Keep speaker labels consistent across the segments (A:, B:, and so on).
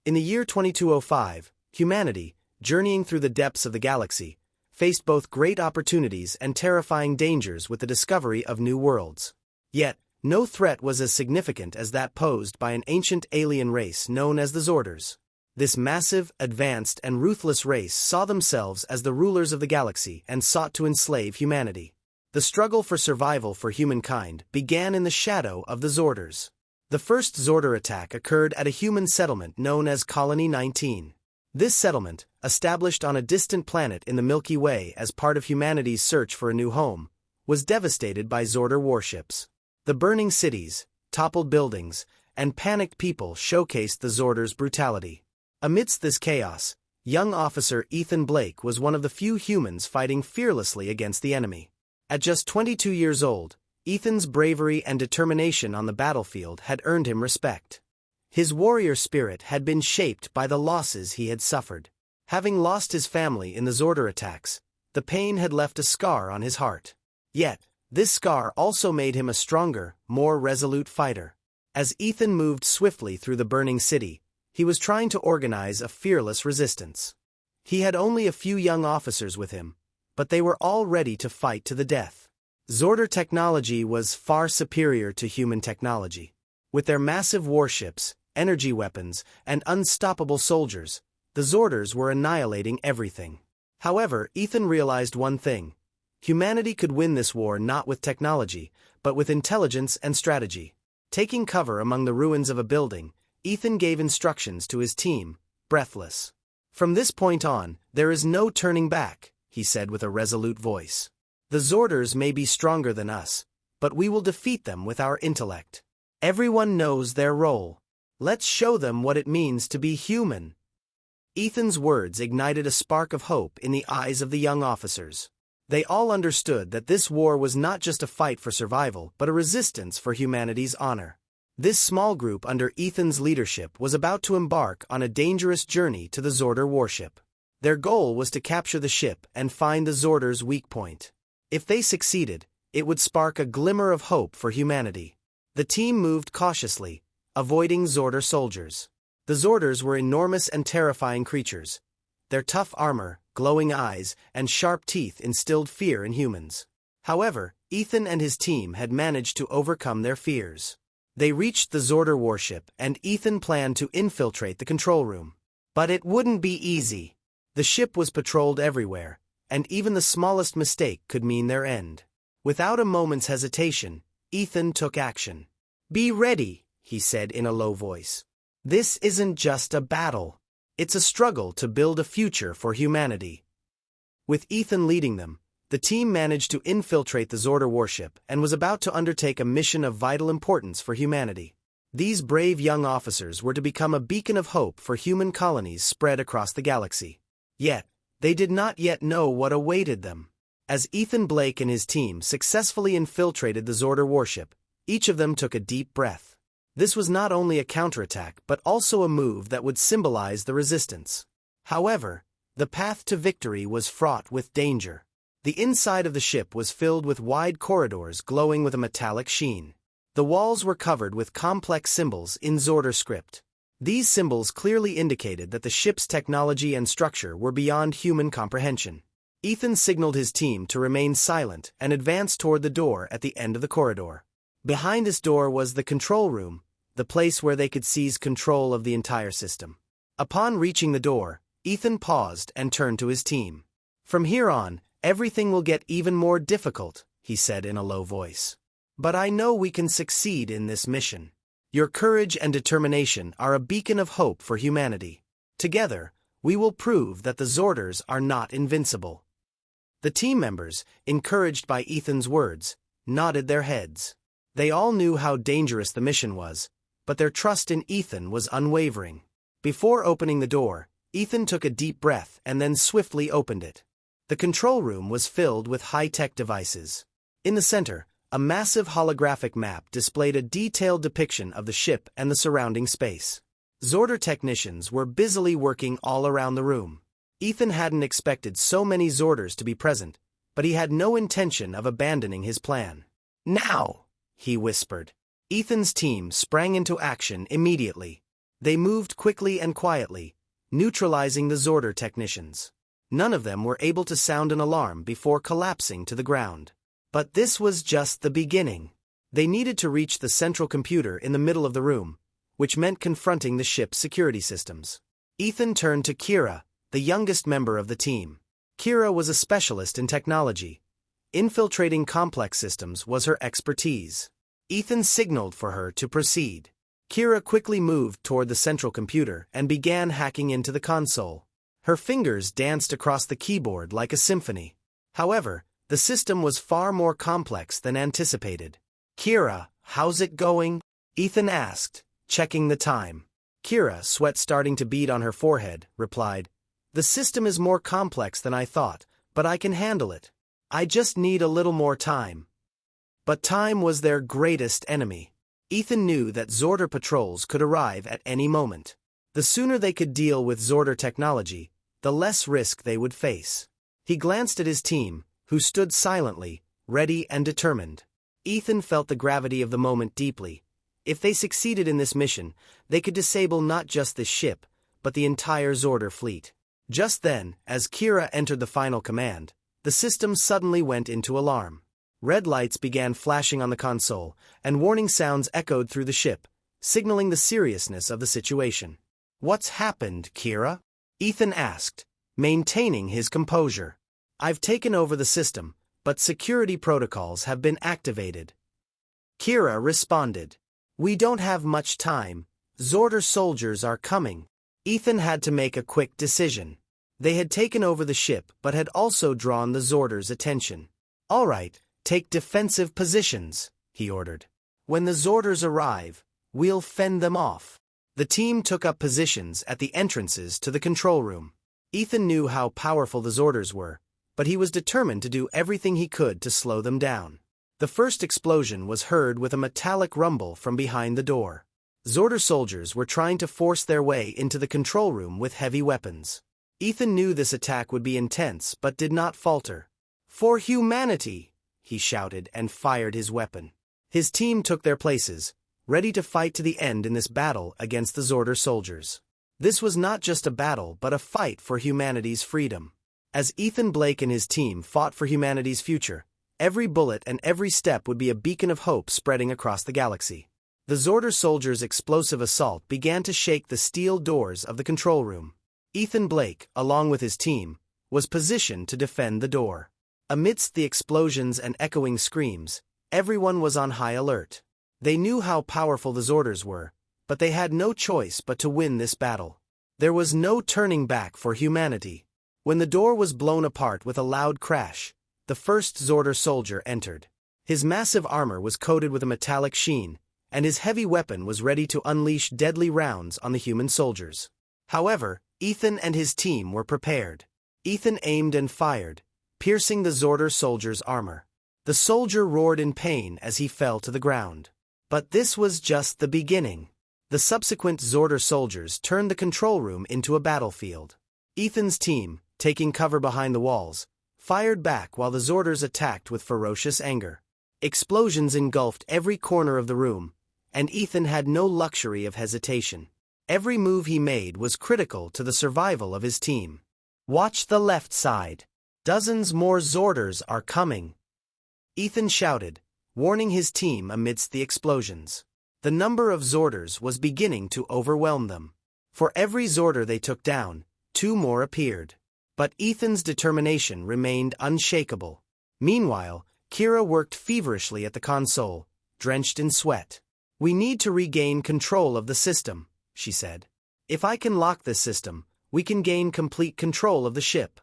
A: In the year 2205, humanity, journeying through the depths of the galaxy, faced both great opportunities and terrifying dangers with the discovery of new worlds. Yet, no threat was as significant as that posed by an ancient alien race known as the Zorders. This massive, advanced, and ruthless race saw themselves as the rulers of the galaxy and sought to enslave humanity. The struggle for survival for humankind began in the shadow of the Zorders. The first Zorder attack occurred at a human settlement known as Colony 19. This settlement, established on a distant planet in the Milky Way as part of humanity's search for a new home, was devastated by Zorder warships. The burning cities, toppled buildings, and panicked people showcased the Zorders' brutality. Amidst this chaos, young officer Ethan Blake was one of the few humans fighting fearlessly against the enemy. At just 22 years old, Ethan's bravery and determination on the battlefield had earned him respect. His warrior spirit had been shaped by the losses he had suffered. Having lost his family in the Zorder attacks, the pain had left a scar on his heart. Yet, this scar also made him a stronger, more resolute fighter. As Ethan moved swiftly through the burning city, he was trying to organize a fearless resistance. He had only a few young officers with him, but they were all ready to fight to the death. Zorder technology was far superior to human technology. With their massive warships, energy weapons, and unstoppable soldiers, the Zorders were annihilating everything. However, Ethan realized one thing. Humanity could win this war not with technology, but with intelligence and strategy. Taking cover among the ruins of a building, Ethan gave instructions to his team, breathless. "From this point on, there is no turning back," he said with a resolute voice. "The Zorders may be stronger than us, but we will defeat them with our intellect. Everyone knows their role. Let's show them what it means to be human." Ethan's words ignited a spark of hope in the eyes of the young officers. They all understood that this war was not just a fight for survival but a resistance for humanity's honor. This small group under Ethan's leadership was about to embark on a dangerous journey to the Zorder warship. Their goal was to capture the ship and find the Zorders' weak point. If they succeeded, it would spark a glimmer of hope for humanity. The team moved cautiously, avoiding Zorder soldiers. The Zorders were enormous and terrifying creatures. Their tough armor, glowing eyes, and sharp teeth instilled fear in humans. However, Ethan and his team had managed to overcome their fears. They reached the Zorder warship and Ethan planned to infiltrate the control room. But it wouldn't be easy. The ship was patrolled everywhere, and even the smallest mistake could mean their end. Without a moment's hesitation, Ethan took action. "Be ready," he said in a low voice. "This isn't just a battle. It's a struggle to build a future for humanity." With Ethan leading them, the team managed to infiltrate the Zorder warship and was about to undertake a mission of vital importance for humanity. These brave young officers were to become a beacon of hope for human colonies spread across the galaxy. Yet, they did not yet know what awaited them. As Ethan Blake and his team successfully infiltrated the Zorder warship, each of them took a deep breath. This was not only a counterattack but also a move that would symbolize the resistance. However, the path to victory was fraught with danger. The inside of the ship was filled with wide corridors glowing with a metallic sheen. The walls were covered with complex symbols in Zorder script. These symbols clearly indicated that the ship's technology and structure were beyond human comprehension. Ethan signaled his team to remain silent and advance toward the door at the end of the corridor. Behind this door was the control room, the place where they could seize control of the entire system. Upon reaching the door, Ethan paused and turned to his team. "From here on, everything will get even more difficult," he said in a low voice. "But I know we can succeed in this mission. Your courage and determination are a beacon of hope for humanity. Together, we will prove that the Zorders are not invincible." The team members, encouraged by Ethan's words, nodded their heads. They all knew how dangerous the mission was, but their trust in Ethan was unwavering. Before opening the door, Ethan took a deep breath and then swiftly opened it. The control room was filled with high-tech devices. In the center, a massive holographic map displayed a detailed depiction of the ship and the surrounding space. Zorder technicians were busily working all around the room. Ethan hadn't expected so many Zorders to be present, but he had no intention of abandoning his plan. "Now!" he whispered. Ethan's team sprang into action immediately. They moved quickly and quietly, neutralizing the Zorder technicians. None of them were able to sound an alarm before collapsing to the ground. But this was just the beginning. They needed to reach the central computer in the middle of the room, which meant confronting the ship's security systems. Ethan turned to Kira, the youngest member of the team. Kira was a specialist in technology. Infiltrating complex systems was her expertise. Ethan signaled for her to proceed. Kira quickly moved toward the central computer and began hacking into the console. Her fingers danced across the keyboard like a symphony. However, the system was far more complex than anticipated. "Kira, how's it going?" Ethan asked, checking the time. Kira, sweat starting to bead on her forehead, replied, "The system is more complex than I thought, but I can handle it. I just need a little more time." But time was their greatest enemy. Ethan knew that Zorder patrols could arrive at any moment. The sooner they could deal with Zorder technology, the less risk they would face. He glanced at his team, who stood silently, ready and determined. Ethan felt the gravity of the moment deeply. If they succeeded in this mission, they could disable not just this ship, but the entire Zorder fleet. Just then, as Kira entered the final command, the system suddenly went into alarm. Red lights began flashing on the console, and warning sounds echoed through the ship, signaling the seriousness of the situation. "What's happened, Kira?" Ethan asked, maintaining his composure. "I've taken over the system, but security protocols have been activated." Kira responded, "We don't have much time. Zorder soldiers are coming." Ethan had to make a quick decision. They had taken over the ship but had also drawn the Zorders' attention. "All right, take defensive positions," he ordered. "When the Zorders arrive, we'll fend them off." The team took up positions at the entrances to the control room. Ethan knew how powerful the Zorders were, but he was determined to do everything he could to slow them down. The first explosion was heard with a metallic rumble from behind the door. Zorder soldiers were trying to force their way into the control room with heavy weapons. Ethan knew this attack would be intense but did not falter. "For humanity!" he shouted and fired his weapon. His team took their places, ready to fight to the end in this battle against the Zorder soldiers. This was not just a battle but a fight for humanity's freedom. As Ethan Blake and his team fought for humanity's future, every bullet and every step would be a beacon of hope spreading across the galaxy. The Zorder soldiers' explosive assault began to shake the steel doors of the control room. Ethan Blake, along with his team, was positioned to defend the door. Amidst the explosions and echoing screams, everyone was on high alert. They knew how powerful the Zorders were, but they had no choice but to win this battle. There was no turning back for humanity. When the door was blown apart with a loud crash, the first Zorder soldier entered. His massive armor was coated with a metallic sheen, and his heavy weapon was ready to unleash deadly rounds on the human soldiers. However, Ethan and his team were prepared. Ethan aimed and fired, piercing the Zorder soldier's armor. The soldier roared in pain as he fell to the ground. But this was just the beginning. The subsequent Zorder soldiers turned the control room into a battlefield. Ethan's team, taking cover behind the walls, fired back while the Zorders attacked with ferocious anger. Explosions engulfed every corner of the room, and Ethan had no luxury of hesitation. Every move he made was critical to the survival of his team. "Watch the left side. Dozens more Zorders are coming," Ethan shouted, warning his team amidst the explosions. The number of Zorders was beginning to overwhelm them. For every Zorder they took down, 2 more appeared. But Ethan's determination remained unshakable. Meanwhile, Kira worked feverishly at the console, drenched in sweat. "We need to regain control of the system," she said. "If I can lock this system, we can gain complete control of the ship."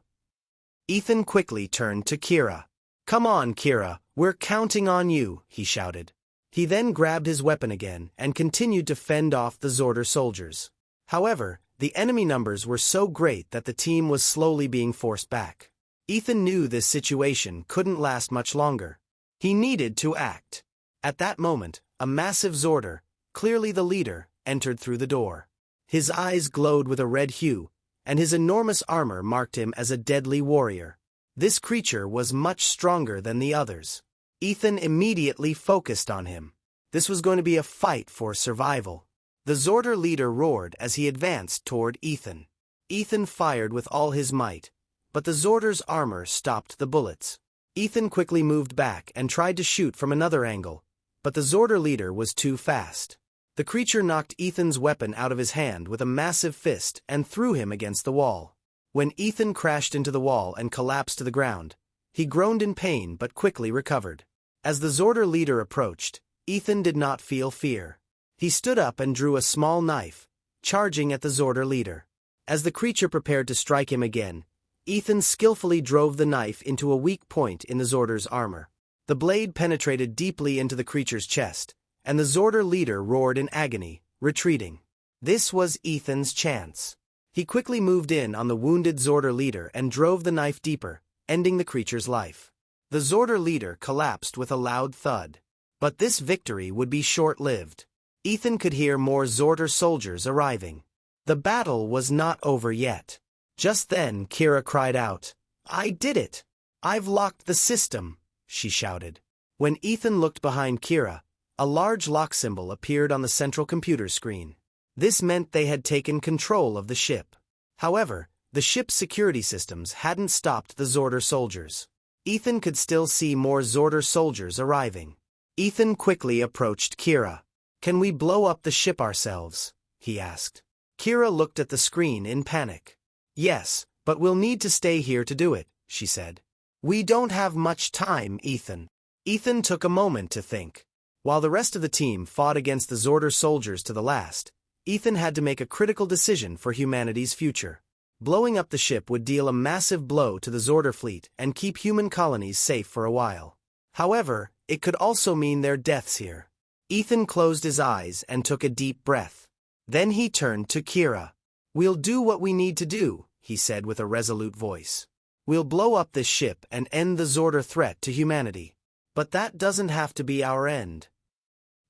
A: Ethan quickly turned to Kira. "Come on, Kira, we're counting on you," he shouted. He then grabbed his weapon again and continued to fend off the Zorder soldiers. However, the enemy numbers were so great that the team was slowly being forced back. Ethan knew this situation couldn't last much longer. He needed to act. At that moment, a massive Zorder, clearly the leader, entered through the door. His eyes glowed with a red hue, and his enormous armor marked him as a deadly warrior. This creature was much stronger than the others. Ethan immediately focused on him. This was going to be a fight for survival. The Zordar leader roared as he advanced toward Ethan. Ethan fired with all his might, but the Zordar's armor stopped the bullets. Ethan quickly moved back and tried to shoot from another angle, but the Zordar leader was too fast. The creature knocked Ethan's weapon out of his hand with a massive fist and threw him against the wall. When Ethan crashed into the wall and collapsed to the ground, he groaned in pain but quickly recovered. As the Zordar leader approached, Ethan did not feel fear. He stood up and drew a small knife, charging at the Zordar leader. As the creature prepared to strike him again, Ethan skillfully drove the knife into a weak point in the Zordar's armor. The blade penetrated deeply into the creature's chest, and the Zordar leader roared in agony, retreating. This was Ethan's chance. He quickly moved in on the wounded Zordar leader and drove the knife deeper, ending the creature's life. The Zordar leader collapsed with a loud thud. But this victory would be short-lived. Ethan could hear more Zordar soldiers arriving. The battle was not over yet. Just then Kira cried out, "I did it! I've locked the system!" she shouted. When Ethan looked behind Kira, a large lock symbol appeared on the central computer screen. This meant they had taken control of the ship. However, the ship's security systems hadn't stopped the Zordar soldiers. Ethan could still see more Zordar soldiers arriving. Ethan quickly approached Kira. "Can we blow up the ship ourselves?" he asked. Kira looked at the screen in panic. "Yes, but we'll need to stay here to do it," she said. "We don't have much time, Ethan." Ethan took a moment to think. While the rest of the team fought against the Zordar soldiers to the last, Ethan had to make a critical decision for humanity's future. Blowing up the ship would deal a massive blow to the Zordar fleet and keep human colonies safe for a while. However, it could also mean their deaths here. Ethan closed his eyes and took a deep breath. Then he turned to Kira. "We'll do what we need to do," he said with a resolute voice. "We'll blow up this ship and end the Zordar threat to humanity. But that doesn't have to be our end."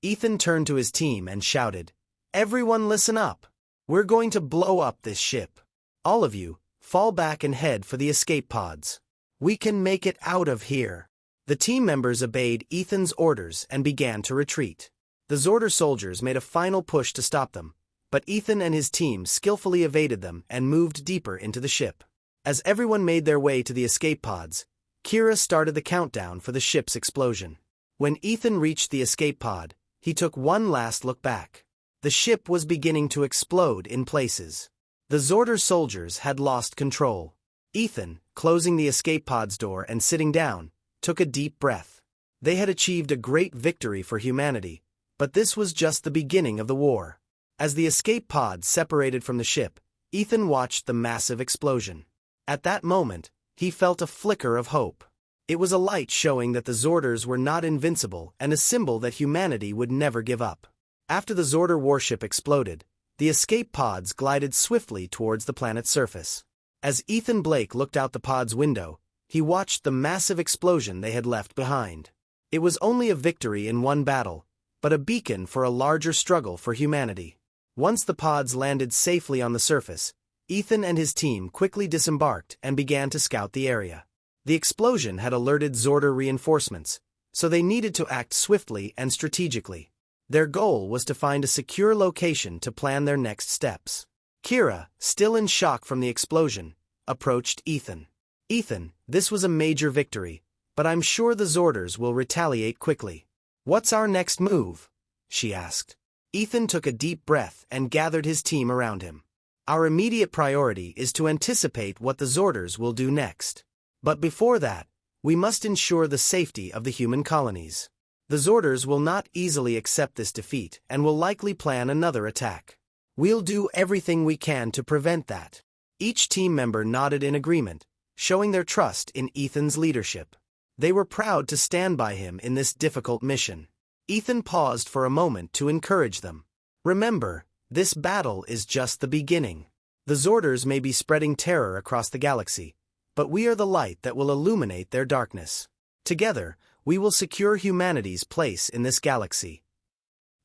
A: Ethan turned to his team and shouted, "Everyone listen up. We're going to blow up this ship. All of you, fall back and head for the escape pods. We can make it out of here." The team members obeyed Ethan's orders and began to retreat. The Zordar soldiers made a final push to stop them, but Ethan and his team skillfully evaded them and moved deeper into the ship. As everyone made their way to the escape pods, Kira started the countdown for the ship's explosion. When Ethan reached the escape pod, he took one last look back. The ship was beginning to explode in places. The Zordar soldiers had lost control. Ethan, closing the escape pod's door and sitting down, took a deep breath. They had achieved a great victory for humanity, but this was just the beginning of the war. As the escape pod separated from the ship, Ethan watched the massive explosion. At that moment, he felt a flicker of hope. It was a light showing that the Zordars were not invincible and a symbol that humanity would never give up. After the Zordar warship exploded, the escape pods glided swiftly towards the planet's surface. As Ethan Blake looked out the pod's window, he watched the massive explosion they had left behind. It was only a victory in one battle, but a beacon for a larger struggle for humanity. Once the pods landed safely on the surface, Ethan and his team quickly disembarked and began to scout the area. The explosion had alerted Zordar reinforcements, so they needed to act swiftly and strategically. Their goal was to find a secure location to plan their next steps. Kira, still in shock from the explosion, approached Ethan. "Ethan, this was a major victory, but I'm sure the Zordars will retaliate quickly. What's our next move?" she asked. Ethan took a deep breath and gathered his team around him. "Our immediate priority is to anticipate what the Zordars will do next. But before that, we must ensure the safety of the human colonies. The Zordars will not easily accept this defeat and will likely plan another attack. We'll do everything we can to prevent that." Each team member nodded in agreement, showing their trust in Ethan's leadership. They were proud to stand by him in this difficult mission. Ethan paused for a moment to encourage them. "Remember, this battle is just the beginning. The Zordars may be spreading terror across the galaxy, but we are the light that will illuminate their darkness. Together, we will secure humanity's place in this galaxy."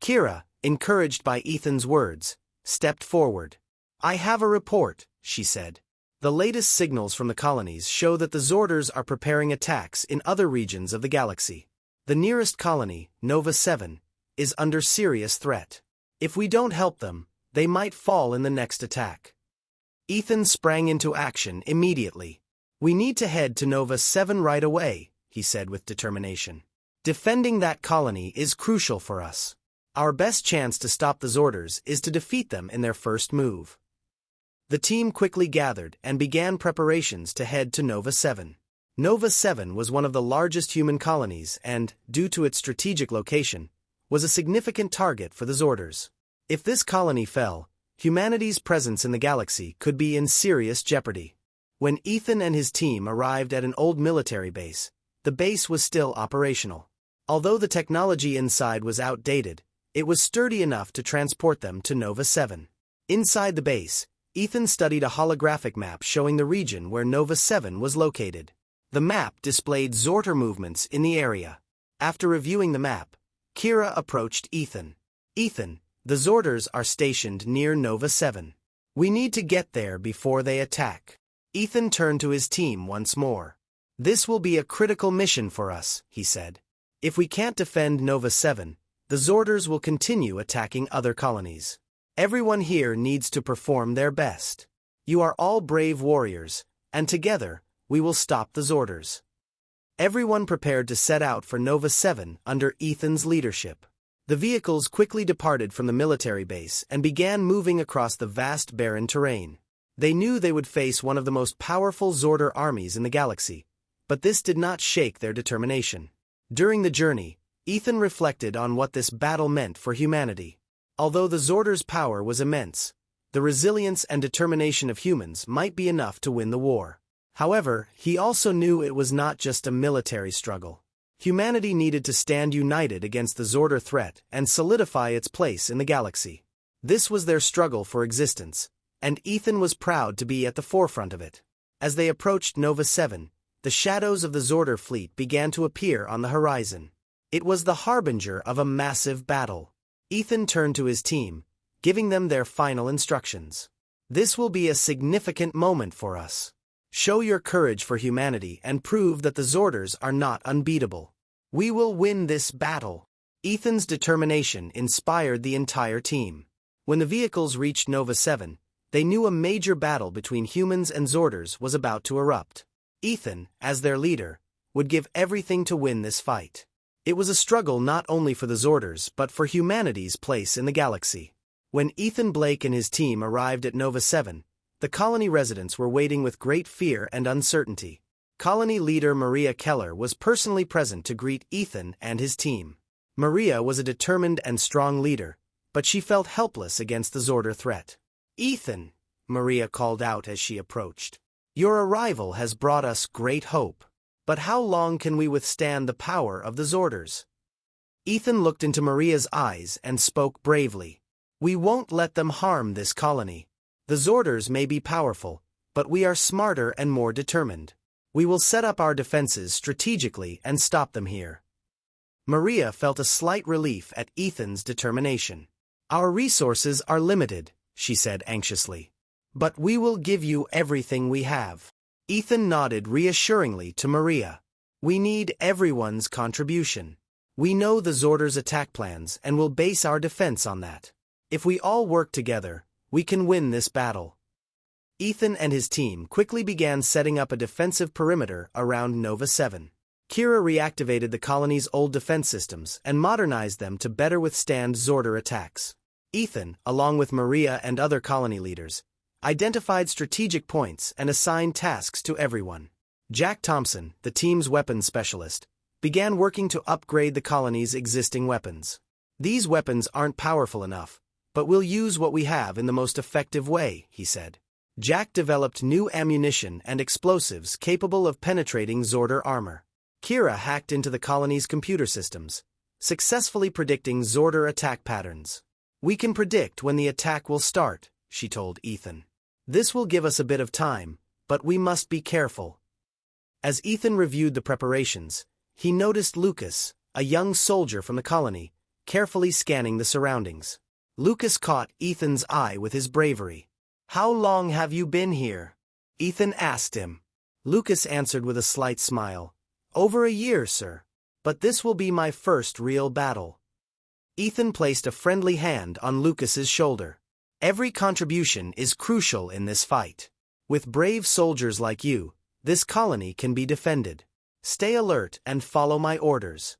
A: Kira, encouraged by Ethan's words, stepped forward. "I have a report," she said. "The latest signals from the colonies show that the Zordars are preparing attacks in other regions of the galaxy. The nearest colony, Nova 7, is under serious threat. If we don't help them, they might fall in the next attack. Ethan sprang into action immediately. We need to head to Nova 7 right away, he said with determination. Defending that colony is crucial for us. Our best chance to stop the Zorders is to defeat them in their first move. The team quickly gathered and began preparations to head to Nova 7. Nova 7 was one of the largest human colonies and, due to its strategic location, was a significant target for the Zorders. If this colony fell, humanity's presence in the galaxy could be in serious jeopardy. When Ethan and his team arrived at an old military base, the base was still operational. Although the technology inside was outdated, it was sturdy enough to transport them to Nova 7. Inside the base, Ethan studied a holographic map showing the region where Nova 7 was located. The map displayed Zorter movements in the area. After reviewing the map, Kira approached Ethan. Ethan, the Zorders are stationed near Nova 7. We need to get there before they attack. Ethan turned to his team once more. This will be a critical mission for us, he said. If we can't defend Nova 7, the Zorders will continue attacking other colonies. Everyone here needs to perform their best. You are all brave warriors, and together, we will stop the Zorders. Everyone prepared to set out for Nova 7 under Ethan's leadership. The vehicles quickly departed from the military base and began moving across the vast barren terrain. They knew they would face one of the most powerful Zorder armies in the galaxy, but this did not shake their determination. During the journey, Ethan reflected on what this battle meant for humanity. Although the Zorders' power was immense, the resilience and determination of humans might be enough to win the war. However, he also knew it was not just a military struggle. Humanity needed to stand united against the Zorder threat and solidify its place in the galaxy. This was their struggle for existence, and Ethan was proud to be at the forefront of it. As they approached Nova 7, the shadows of the Zorder fleet began to appear on the horizon. It was the harbinger of a massive battle. Ethan turned to his team, giving them their final instructions. This will be a significant moment for us. Show your courage for humanity and prove that the Zorders are not unbeatable. We will win this battle. Ethan's determination inspired the entire team. When the vehicles reached Nova 7, they knew a major battle between humans and Zorders was about to erupt. Ethan, as their leader, would give everything to win this fight. It was a struggle not only for the Zorders but for humanity's place in the galaxy. When Ethan Blake and his team arrived at Nova 7, the colony residents were waiting with great fear and uncertainty. Colony leader Maria Keller was personally present to greet Ethan and his team. Maria was a determined and strong leader, but she felt helpless against the Zorder threat. "Ethan," Maria called out as she approached, "your arrival has brought us great hope. But how long can we withstand the power of the Zorders?" Ethan looked into Maria's eyes and spoke bravely. "We won't let them harm this colony. The Zorders may be powerful, but we are smarter and more determined. We will set up our defenses strategically and stop them here." Maria felt a slight relief at Ethan's determination. "Our resources are limited," she said anxiously. "But we will give you everything we have." Ethan nodded reassuringly to Maria. "We need everyone's contribution. We know the Zorders' attack plans and will base our defense on that. If we all work together, we can win this battle." Ethan and his team quickly began setting up a defensive perimeter around Nova 7. Kira reactivated the colony's old defense systems and modernized them to better withstand Zorder attacks. Ethan, along with Maria and other colony leaders, identified strategic points and assigned tasks to everyone. Jack Thompson, the team's weapons specialist, began working to upgrade the colony's existing weapons. "These weapons aren't powerful enough, but we'll use what we have in the most effective way," he said. Jack developed new ammunition and explosives capable of penetrating Zorder armor. Kira hacked into the colony's computer systems, successfully predicting Zorder attack patterns. "We can predict when the attack will start," she told Ethan. "This will give us a bit of time, but we must be careful." As Ethan reviewed the preparations, he noticed Lucas, a young soldier from the colony, carefully scanning the surroundings. Lucas caught Ethan's eye with his bravery. "How long have you been here?" Ethan asked him. Lucas answered with a slight smile. "Over a year, sir. But this will be my first real battle." Ethan placed a friendly hand on Lucas's shoulder. Every contribution is crucial in this fight. With brave soldiers like you, this colony can be defended. Stay alert and follow my orders.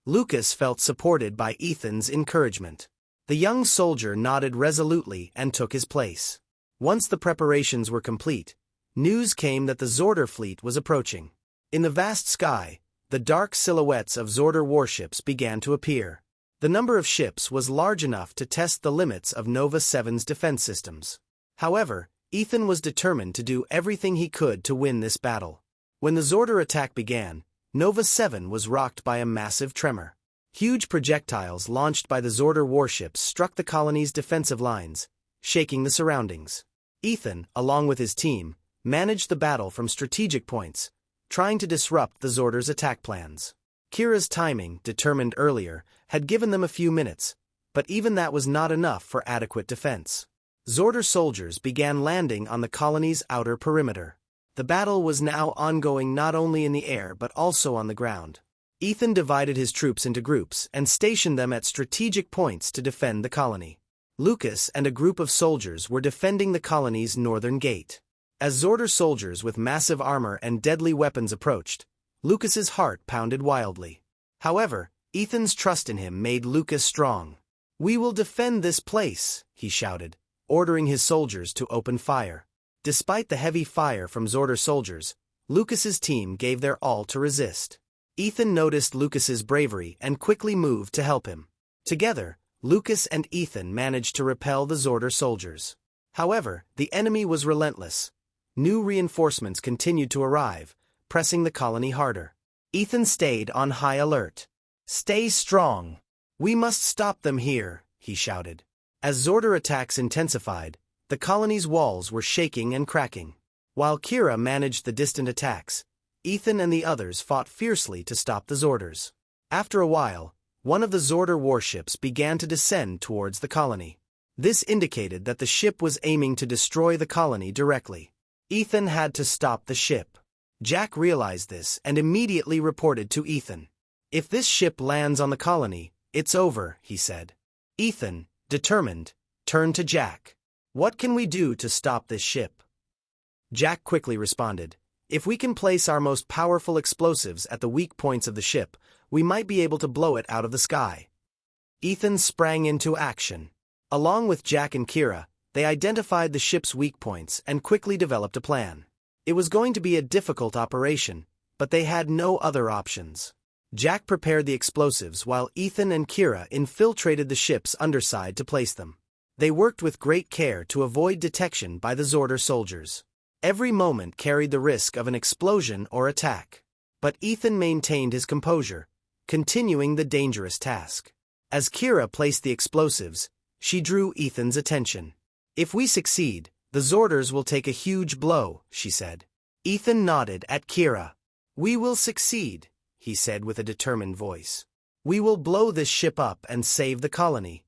A: Lucas felt supported by Ethan's encouragement. The young soldier nodded resolutely and took his place. Once the preparations were complete, news came that the Zordar fleet was approaching. In the vast sky, the dark silhouettes of Zordar warships began to appear. The number of ships was large enough to test the limits of Nova 7's defense systems. However, Ethan was determined to do everything he could to win this battle. When the Zordar attack began, Nova 7 was rocked by a massive tremor. Huge projectiles launched by the Zordar warships struck the colony's defensive lines, shaking the surroundings. Ethan, along with his team, managed the battle from strategic points, trying to disrupt the Zordar's attack plans. Kira's timing, determined earlier, had given them a few minutes, but even that was not enough for adequate defense. Zordar soldiers began landing on the colony's outer perimeter. The battle was now ongoing not only in the air but also on the ground. Ethan divided his troops into groups and stationed them at strategic points to defend the colony. Lucas and a group of soldiers were defending the colony's northern gate. As Zordar soldiers with massive armor and deadly weapons approached, Lucas's heart pounded wildly. However, Ethan's trust in him made Lucas strong. "We will defend this place," he shouted, ordering his soldiers to open fire. Despite the heavy fire from Zordar soldiers, Lucas's team gave their all to resist. Ethan noticed Lucas's bravery and quickly moved to help him. Together, Lucas and Ethan managed to repel the Zordar soldiers. However, the enemy was relentless. New reinforcements continued to arrive, pressing the colony harder. Ethan stayed on high alert. "Stay strong. We must stop them here," he shouted. As Zordar attacks intensified, the colony's walls were shaking and cracking. While Kira managed the distant attacks, Ethan and the others fought fiercely to stop the Zordars. After a while, one of the Zordar warships began to descend towards the colony. This indicated that the ship was aiming to destroy the colony directly. Ethan had to stop the ship. Jack realized this and immediately reported to Ethan. "If this ship lands on the colony, it's over," he said. Ethan, determined, turned to Jack. "What can we do to stop this ship?" Jack quickly responded, "If we can place our most powerful explosives at the weak points of the ship, we might be able to blow it out of the sky." Ethan sprang into action. Along with Jack and Kira, they identified the ship's weak points and quickly developed a plan. It was going to be a difficult operation, but they had no other options. Jack prepared the explosives while Ethan and Kira infiltrated the ship's underside to place them. They worked with great care to avoid detection by the Zordar soldiers. Every moment carried the risk of an explosion or attack. But Ethan maintained his composure, continuing the dangerous task. As Kira placed the explosives, she drew Ethan's attention. "If we succeed, the Zordars will take a huge blow," she said. Ethan nodded at Kira. "We will succeed," he said with a determined voice. "We will blow this ship up and save the colony."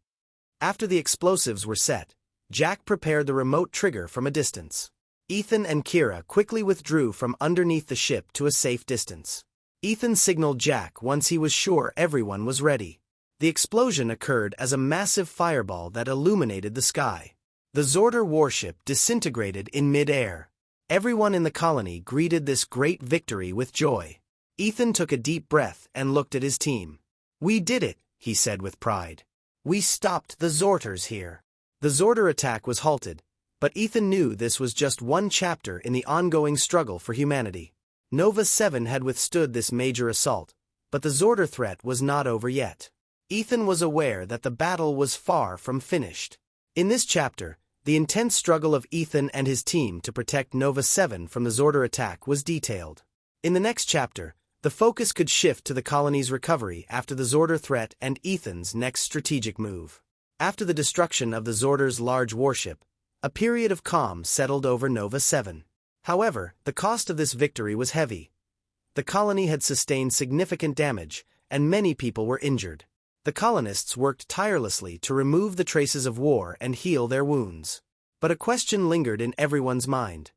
A: After the explosives were set, Jack prepared the remote trigger from a distance. Ethan and Kira quickly withdrew from underneath the ship to a safe distance. Ethan signaled Jack once he was sure everyone was ready. The explosion occurred as a massive fireball that illuminated the sky. The Zordar warship disintegrated in mid-air. Everyone in the colony greeted this great victory with joy. Ethan took a deep breath and looked at his team. "We did it," he said with pride. "We stopped the Zordars here." The Zordar attack was halted, but Ethan knew this was just one chapter in the ongoing struggle for humanity. Nova 7 had withstood this major assault, but the Zordar threat was not over yet. Ethan was aware that the battle was far from finished. In this chapter, the intense struggle of Ethan and his team to protect Nova 7 from the Zordar attack was detailed. In the next chapter, the focus could shift to the colony's recovery after the Zordar threat and Ethan's next strategic move. After the destruction of the Zordar's large warship, a period of calm settled over Nova 7. However, the cost of this victory was heavy. The colony had sustained significant damage, and many people were injured. The colonists worked tirelessly to remove the traces of war and heal their wounds. But a question lingered in everyone's mind.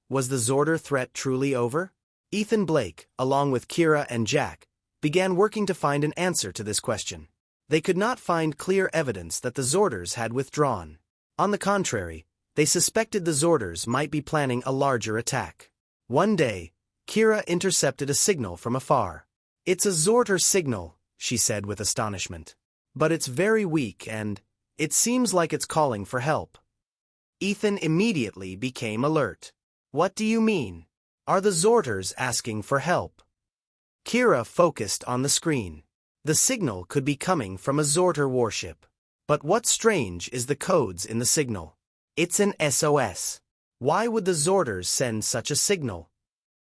A: Was the Zordar threat truly over? Ethan Blake, along with Kira and Jack, began working to find an answer to this question. They could not find clear evidence that the Zorders had withdrawn. On the contrary, they suspected the Zorders might be planning a larger attack. One day, Kira intercepted a signal from afar. "It's a Zorder signal," she said with astonishment. "But it's very weak and it seems like it's calling for help." Ethan immediately became alert. "What do you mean? Are the Zorders asking for help?" Kira focused on the screen. The signal could be coming from a Zorder warship. But what's strange is the codes in the signal. It's an SOS. Why would the Zorders send such a signal?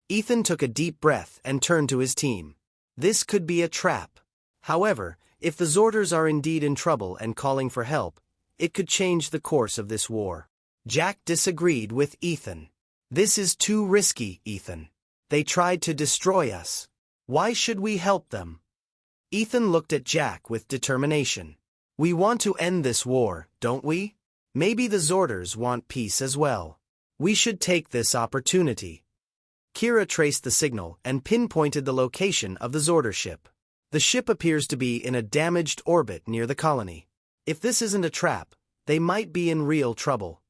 A: Ethan took a deep breath and turned to his team. This could be a trap. However, if the Zorders are indeed in trouble and calling for help, it could change the course of this war. Jack disagreed with Ethan. "This is too risky, Ethan. They tried to destroy us. Why should we help them?" Ethan looked at Jack with determination. "We want to end this war, don't we? Maybe the Zorders want peace as well. We should take this opportunity." Kira traced the signal and pinpointed the location of the Zorder ship. The ship appears to be in a damaged orbit near the colony. If this isn't a trap, they might be in real trouble.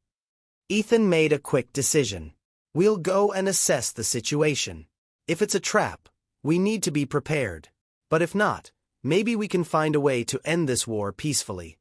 A: Ethan made a quick decision. "We'll go and assess the situation. If it's a trap, we need to be prepared. But if not, maybe we can find a way to end this war peacefully."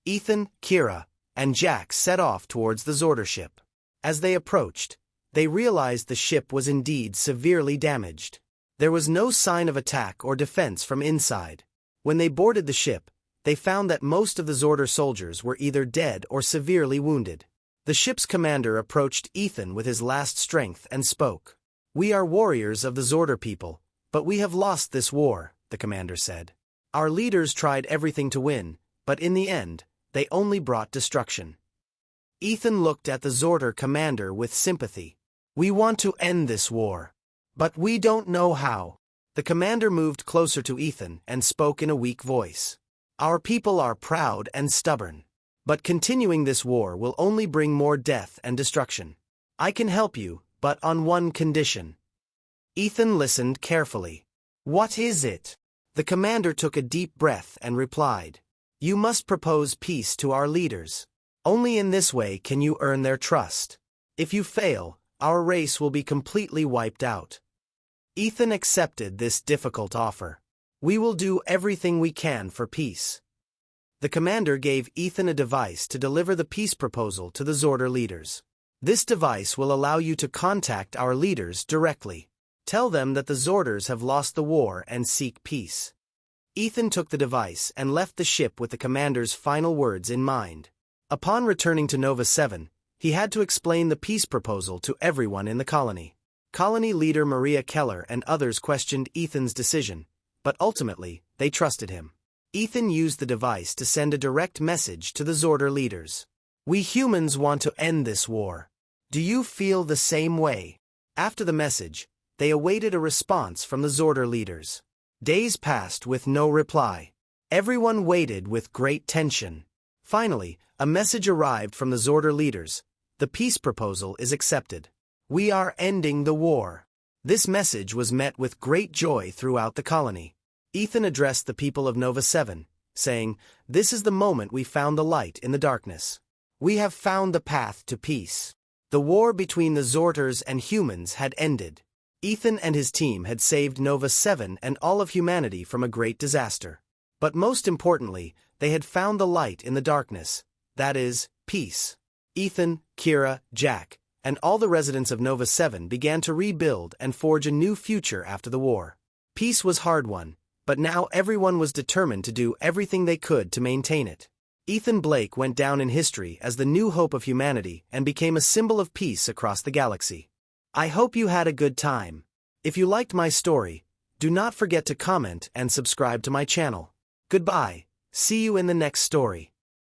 A: Ethan, Kira, and Jack set off towards the Zorder ship. As they approached, they realized the ship was indeed severely damaged. There was no sign of attack or defense from inside. When they boarded the ship, they found that most of the Zorder soldiers were either dead or severely wounded. The ship's commander approached Ethan with his last strength and spoke. "We are warriors of the Zorder people, but we have lost this war," the commander said. "Our leaders tried everything to win, but in the end, they only brought destruction." Ethan looked at the Zorder commander with sympathy. "We want to end this war, but we don't know how." The commander moved closer to Ethan and spoke in a weak voice. "Our people are proud and stubborn, but continuing this war will only bring more death and destruction. I can help you, but on one condition." Ethan listened carefully. "What is it?" The commander took a deep breath and replied. "You must propose peace to our leaders. Only in this way can you earn their trust. If you fail, our race will be completely wiped out." Ethan accepted this difficult offer. "We will do everything we can for peace." The commander gave Ethan a device to deliver the peace proposal to the Zorder leaders. "This device will allow you to contact our leaders directly. Tell them that the Zorders have lost the war and seek peace." Ethan took the device and left the ship with the commander's final words in mind. Upon returning to Nova 7, he had to explain the peace proposal to everyone in the colony. Colony leader Maria Keller and others questioned Ethan's decision, but ultimately, they trusted him. Ethan used the device to send a direct message to the Zorder leaders. "We humans want to end this war. Do you feel the same way?" After the message, they awaited a response from the Zorder leaders. Days passed with no reply. Everyone waited with great tension. Finally, a message arrived from the Zorder leaders. "The peace proposal is accepted. We are ending the war." This message was met with great joy throughout the colony. Ethan addressed the people of Nova 7, saying, "This is the moment we found the light in the darkness. We have found the path to peace." The war between the Zorders and humans had ended. Ethan and his team had saved Nova 7 and all of humanity from a great disaster. But most importantly, they had found the light in the darkness, that is, peace. Ethan, Kira, Jack, and all the residents of Nova 7 began to rebuild and forge a new future after the war. Peace was hard-won, but now everyone was determined to do everything they could to maintain it. Ethan Blake went down in history as the new hope of humanity and became a symbol of peace across the galaxy. I hope you had a good time. If you liked my story, do not forget to comment and subscribe to my channel. Goodbye, see you in the next story.